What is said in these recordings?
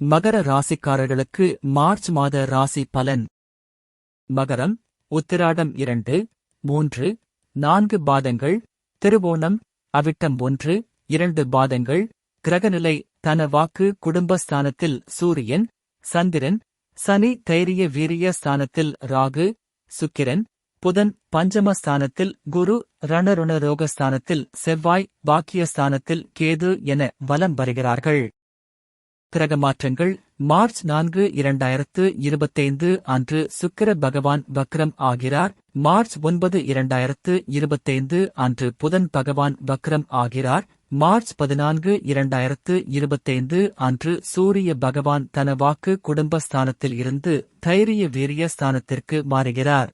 மகர ராசிக்காரர்களுக்கு மார்ச் மாத ராசி பலன். மகரம், உத்திராடம் 2, 3, 4 பாதங்கள், திருவோணம், அவிட்டம் 1, 2 பாதங்கள். கிரகநிலை: தன வாக்கு குடும்பஸ்தானத்தில் சூரியன், சந்திரன், சனி தைரிய வீரிய ஸ்தானத்தில் ராகு, சுக்கிரன், புதன் பஞ்சமஸ்தானத்தில் குரு, ரணருண ரோகஸ்தானத்தில் செவ்வாய், பாக்கியஸ்தானத்தில் கேது என வலம் வருகிறார்கள். கிரக மாற்றங்கள்: மார்ச் 4, 2025 அன்று சுக்கிர பகவான் வக்ரம் ஆகிறார். மார்ச் 9, 2025 அன்று புதன் பகவான் வக்ரம் ஆகிறார். மார்ச் 14, 2025 அன்று சூரிய பகவான் தன வாக்கு குடும்பஸ்தானத்தில் இருந்து தைரிய வீரிய ஸ்தானத்திற்கு மாறுகிறார்.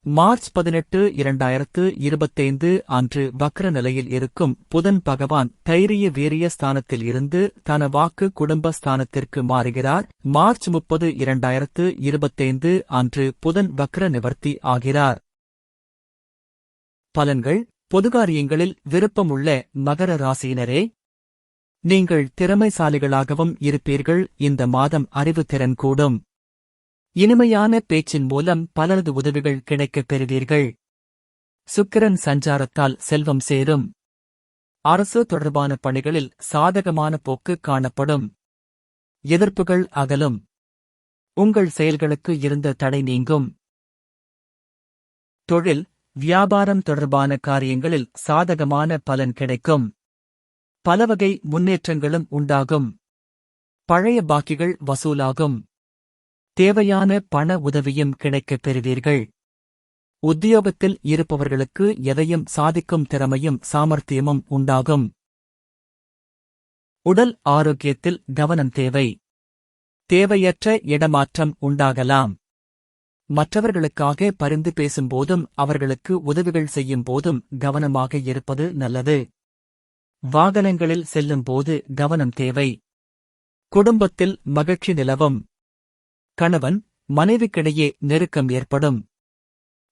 மார்ச் 18, 2025 அன்று வக்ர நிலையில் இருக்கும் புதன் பகவான் தைரிய வீரிய ஸ்தானத்தில் இருந்து தன வாக்கு குடும்பஸ்தானத்திற்கு மாறுகிறார். மார்ச் 30, 2025 அன்று புதன் வக்ர நிவர்த்தி ஆகிறார். பலன்கள்: பொதுகாரியங்களில் விருப்பமுள்ள மகர ராசியினரே, நீங்கள் திறமைசாலிகளாகவும் இருப்பீர்கள். இந்த மாதம் அறிவுத்திறன் கூடும். இனிமையான பேச்சின் மூலம் பலரது உதவிகள் கிடைக்கப் பெறுவீர்கள். சுக்கிரன் சஞ்சாரத்தால் செல்வம் சேரும். அரசு தொடர்பான பணிகளில் சாதகமான போக்கு காணப்படும். எதிர்ப்புகள் அகலும். உங்கள் செயல்களுக்கு இருந்த தடை நீங்கும். தொழில், வியாபாரம் தொடர்பான காரியங்களில் சாதகமான பலன் கிடைக்கும். பலவகை முன்னேற்றங்களும் உண்டாகும். பழைய பாக்கிகள் வசூலாகும். தேவையான பண உதவியும் கிடைக்கப் பெறுவீர்கள். உத்தியோகத்தில் இருப்பவர்களுக்கு எதையும் சாதிக்கும் திறமையும் சாமர்த்தியமும் உண்டாகும். உடல் ஆரோக்கியத்தில் கவனம் தேவை. தேவையற்ற இடமாற்றம் உண்டாகலாம். மற்றவர்களுக்காக பரிந்து பேசும்போதும் அவர்களுக்கு உதவிகள் செய்யும் போதும் கவனமாக இருப்பது நல்லது. வாகனங்களில் செல்லும்போது கவனம் தேவை. குடும்பத்தில் மகிழ்ச்சி நிலவும். கணவன் மனைவிக்கிடையே நெருக்கம் ஏற்படும்.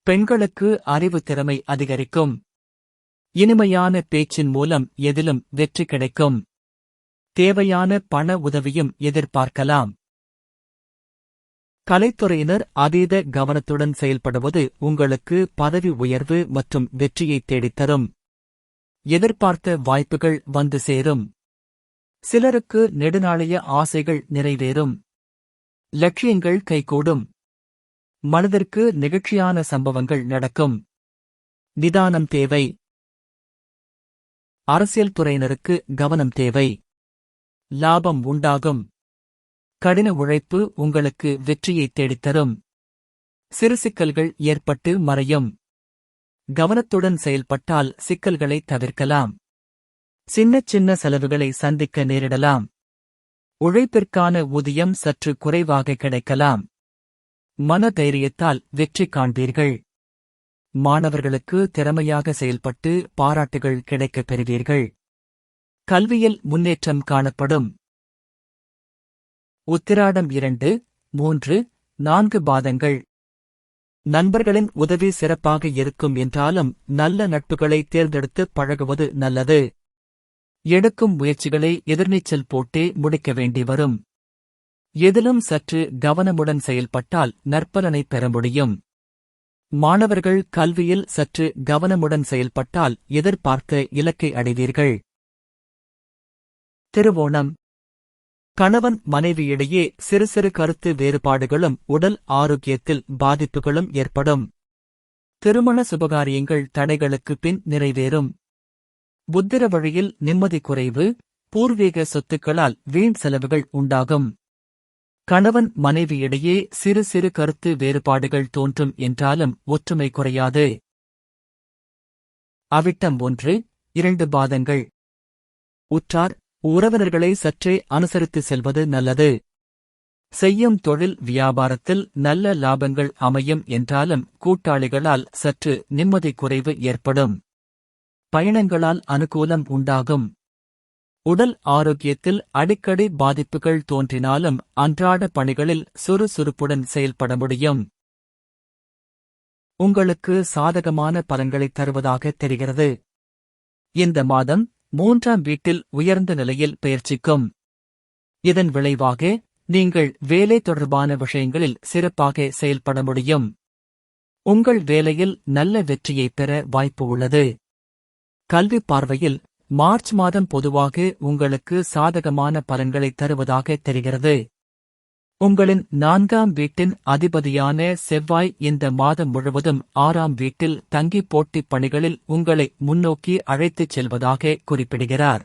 பெண்களுக்கு அறிவு திறமை அதிகரிக்கும். இனிமையான பேச்சின் மூலம் எதிலும் வெற்றி கிடைக்கும். தேவையான பண உதவியும் எதிர்பார்க்கலாம். கலைத்துறையினர் அதீத கவனத்துடன் செயல்படுவது உங்களுக்கு பதவி உயர்வு மற்றும் வெற்றியை தேடித்தரும். எதிர்பார்த்த வாய்ப்புகள் வந்து சேரும். சிலருக்கு நெடுநாளைய ஆசைகள் நிறைவேறும். லட்சியங்கள் கைகூடும். மனதிற்கு நெகிழ்ச்சியான சம்பவங்கள் நடக்கும். நிதானம் தேவை. அரசியல் துறையினருக்கு கவனம் தேவை. லாபம் உண்டாகும். கடின உழைப்பு உங்களுக்கு வெற்றியை தேடித்தரும். சிறு சிக்கல்கள் ஏற்பட்டு மறையும். கவனத்துடன் செயல்பட்டால் சிக்கல்களை தவிர்க்கலாம். சின்ன சின்ன செலவுகளை சந்திக்க நேரிடலாம். உழைப்பிற்கான ஊதியம் சற்று குறைவாக கிடைக்கலாம். மன தைரியத்தால் வெற்றி காண்பீர்கள். மாணவர்களுக்கு திறமையாக செயல்பட்டு பாராட்டுகள் கிடைக்கப் பெறுவீர்கள். கல்வியில் முன்னேற்றம் காணப்படும். உத்திராடம் 2, 3, 4 பாதங்கள். நண்பர்களின் உதவி சிறப்பாக இருக்கும் என்றாலும் நல்ல நட்புகளை தேர்ந்தெடுத்து பழகுவது நல்லது. எடுக்கும் முயற்சிகளை எதிர்நீச்சல் போட்டே முடிக்க வேண்டி வரும். எதிலும் சற்று கவனமுடன் செயல்பட்டால் நற்பலனை பெற முடியும். மாணவர்கள் கல்வியில் சற்று கவனமுடன் செயல்பட்டால் எதிர்பார்த்த இலக்கை அடைவீர்கள். திருவோணம். கணவன் மனைவியிடையே சிறு சிறு கருத்து வேறுபாடுகளும் உடல் ஆரோக்கியத்தில் பாதிப்புகளும் ஏற்படும். திருமண சுபகாரியங்கள் தடைகளுக்கு பின் நிறைவேறும். புத்திர வழியில் நிம்மதி குறைவு. பூர்வீக சொத்துக்களால் வீண் செலவுகள் உண்டாகும். கணவன் மனைவியிடையே சிறு சிறு கருத்து வேறுபாடுகள் தோன்றும் என்றாலும் ஒற்றுமை குறையாது. அவிட்டம் 1, 2 பாதங்கள். உற்றார் உறவினர்களை சற்றே அனுசரித்து செல்வது நல்லது. செய்யும் தொழில் வியாபாரத்தில் நல்ல லாபங்கள் அமையும் என்றாலும் கூட்டாளிகளால் சற்று நிம்மதி குறைவு ஏற்படும். பயணங்களால் அனுகூலம் உண்டாகும். உடல் ஆரோக்கியத்தில் அடிக்கடி பாதிப்புகள் தோன்றினாலும் அன்றாட பணிகளில் சுறுசுறுப்புடன் செயல்பட முடியும். உங்களுக்கு சாதகமான பலன்களை தருவதாக தெரிகிறது. இந்த மாதம் 3ஆம் வீட்டில் உயர்ந்த நிலையில் பெயர்ச்சிக்கும். இதன் விளைவாக நீங்கள் வேலை தொடர்பான விஷயங்களில் சிறப்பாக செயல்பட முடியும். உங்கள் வேலையில் நல்ல வெற்றியை பெற வாய்ப்பு உள்ளது. கல்வி பார்வையில் மார்ச் மாதம் பொதுவாக உங்களுக்கு சாதகமான பலன்களை தருவதாக தெரிகிறது. உங்களின் 4ஆம் வீட்டின் அதிபதியான செவ்வாய் இந்த மாதம் முழுவதும் 6ஆம் வீட்டில் தங்கி போட்டிப் பணிகளில் உங்களை முன்னோக்கி அழைத்துச் செல்வதாக குறிப்பிடுகிறார்.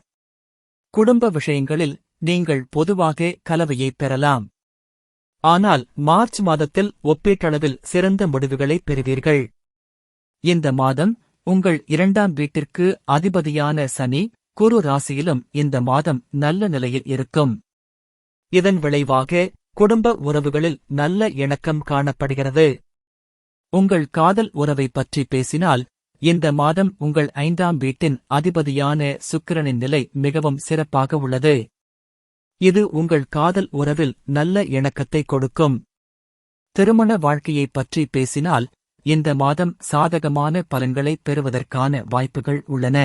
குடும்ப விஷயங்களில் நீங்கள் பொதுவாக கலவையை பெறலாம். ஆனால் மார்ச் மாதத்தில் ஒப்பீட்டளவில் சிறந்த முடிவுகளை பெறுவீர்கள். இந்த மாதம் உங்கள் 2ஆம் வீட்டிற்கு அதிபதியான சனி குரு ராசியிலும் இந்த மாதம் நல்ல நிலையில் இருக்கும். இதன் விளைவாக குடும்ப உறவுகளில் நல்ல இணக்கம் காணப்படுகிறது. உங்கள் காதல் உறவை பற்றி பேசினால் இந்த மாதம் உங்கள் 5ஆம் வீட்டின் அதிபதியான சுக்கிரனின் நிலை மிகவும் சிறப்பாக உள்ளது. இது உங்கள் காதல் உறவில் நல்ல இணக்கத்தை கொடுக்கும். திருமண வாழ்க்கையைப் பற்றி பேசினால் இந்த மாதம் சாதகமான பலன்களை பெறுவதற்கான வாய்ப்புகள் உள்ளன.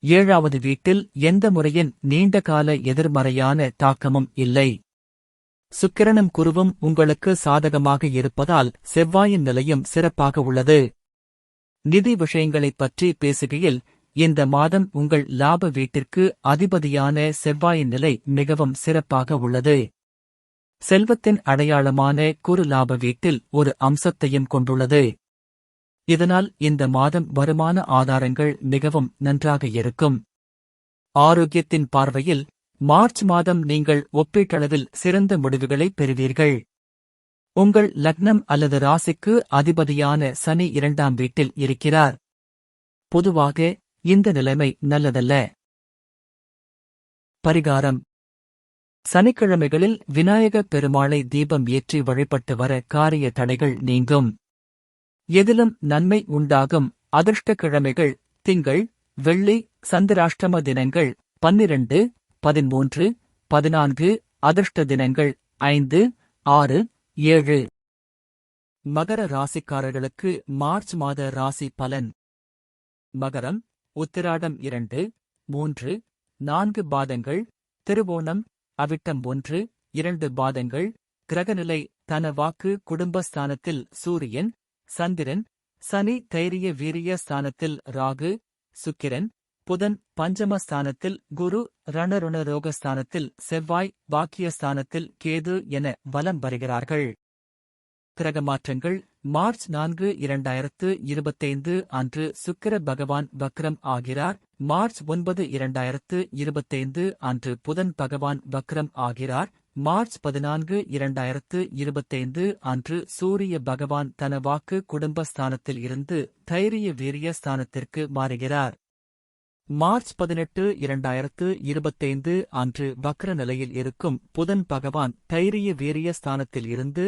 7வது வீட்டில் எந்த முறையின் நீண்டகால எதிர்மறையான தாக்கமும் இல்லை. சுக்கிரனும் குருவும் உங்களுக்கு சாதகமாக இருப்பதால் செவ்வாயின் நிலையும் சிறப்பாக உள்ளது. நிதி விஷயங்களைப் பற்றி பேசுகையில் இந்த மாதம் உங்கள் லாப வீட்டிற்கு அதிபதியான செவ்வாயின் நிலை மிகவும் சிறப்பாக உள்ளது. செல்வத்தின் அடையாளமான குரு லாப வீட்டில் ஒரு அம்சத்தையும் கொண்டுள்ளது. இதனால் இந்த மாதம் வருமான ஆதாரங்கள் மிகவும் நன்றாக இருக்கும். ஆரோக்கியத்தின் பார்வையில் மார்ச் மாதம் நீங்கள் ஒப்பீட்டளவில் சிறந்த முடிவுகளை பெறுவீர்கள். உங்கள் லக்னம் அல்லது ராசிக்கு அதிபதியான சனி 2ஆம் வீட்டில் இருக்கிறார். பொதுவாக இந்த நிலைமை நல்லதல்ல. பரிகாரம்: சனிக்கிழமைகளில் விநாயகப் பெருமாளை தீபம் ஏற்றி வழிபட்டு வர காரிய தடைகள் நீங்கும். எதிலும் நன்மை உண்டாகும். அதிர்ஷ்ட கிழமைகள் திங்கள், வெள்ளி, சந்திராஷ்டம தினங்கள் 12, 13, 14. அதிர்ஷ்ட தினங்கள் 5, 6, 7. மகர ராசிக்காரர்களுக்கு மார்ச் மாத ராசி பலன். மகரம்: உத்திராடம் 2, 3, 4 பாதங்கள், திருவோணம், அவிட்டம் 1, 2 பாதங்கள். கிரகநிலை: தன வாக்கு குடும்பஸ்தானத்தில் சூரியன், சந்திரன், சனி தைரிய வீரிய ஸ்தானத்தில் ராகு, சுக்கிரன், புதன் பஞ்சமஸ்தானத்தில் குரு, ரணருண ரோகஸ்தானத்தில் செவ்வாய், பாக்கியஸ்தானத்தில் கேது என வலம் வருகிறார்கள். கிரகமாற்றங்கள்: மார்ச் 4, 2025 அன்று சுக்கிர பகவான் வக்ரம் ஆகிறார். மார்ச் 9, 2025 அன்று புதன் பகவான் வக்ரம் ஆகிறார். மார்ச் 14, 2025 அன்று சூரிய பகவான் தன வாக்கு குடும்பஸ்தானத்தில் இருந்து தைரிய வீரிய ஸ்தானத்திற்கு மாறுகிறார். மார்ச் 18, 2025 அன்று வக்ர நிலையில் இருக்கும் புதன் பகவான் தைரிய வீரிய ஸ்தானத்தில் இருந்து